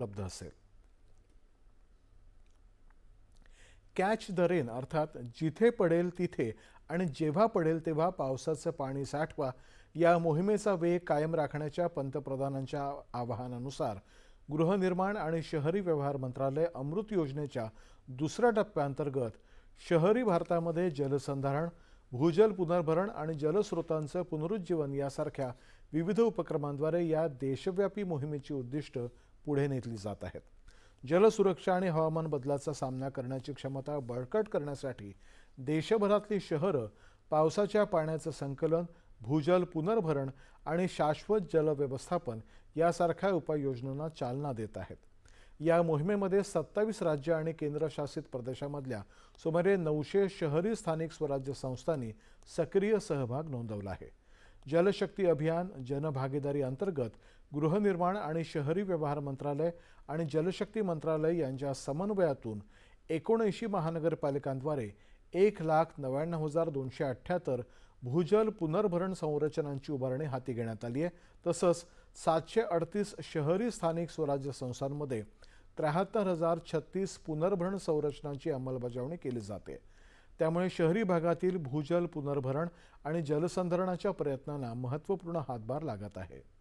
उपलब्ध असेल। Catch the rain अर्थात जिथे पडेल तिथे आणि जेव्हा पडेल तेव्हा पावसाचं पाणी साठवा या मोहिमेचा वेग कायम राखण्याच्या पंतप्रधानांच्या आवाहनानुसार गृहनिर्माण आणि शहरी व्यवहार मंत्रालय अमृत योजनेच्या दुसऱ्या टप्प्याअंतर्गत शहरी भारतामध्ये जलसंधारण, भूजल पुनर्भरण आणि जलस्रोतांचं पुनरुज्जीवन यासारख्या विविध उपक्रमांद्वारे या देशव्यापी मोहिमेची उद्दिष्ट पुढे नेली जात आहेत। जलसुरक्षा आणि हवामान बदलाचा सामना करण्याची क्षमता बळकट करण्यासाठी देशभरातली शहरं पावसाच्या पाण्याचं संकलन, भूजल पुनर्भरण आणि शाश्वत जल व्यवस्थापन यासारख्या उपाययोजनांना चालना देत आहेत। या मोहिमेमध्ये 27 राज्य आणि केंद्रशासित प्रदेशामधल्या सुमारे 900 शहरी स्थानिक स्वराज्य संस्थांनी सक्रिय सहभाग नोंदवला आहे। जलशक्ती अभियान जनभागीदारी अंतर्गत गृहनिर्माण आणि शहरी व्यवहार मंत्रालय आणि जलशक्ती मंत्रालय यांच्या समन्वयातून 79 महानगरपालिकांद्वारे 1,99,278 भूजल पुनर्भरण संरचनांची उभारणी हाती घेण्यात आली आहे। तसंच 738 शहरी स्थानिक स्वराज्य संस्थांमध्ये 73,036 पुनर्भरण संरचनांची अंमलबजावणी केली जाते। त्यामुळे शहरी भागातील भूजल पुनर्भरण आणि जलसंधारणाच्या प्रयत्नांना महत्त्वपूर्ण हातभार लागत आहे।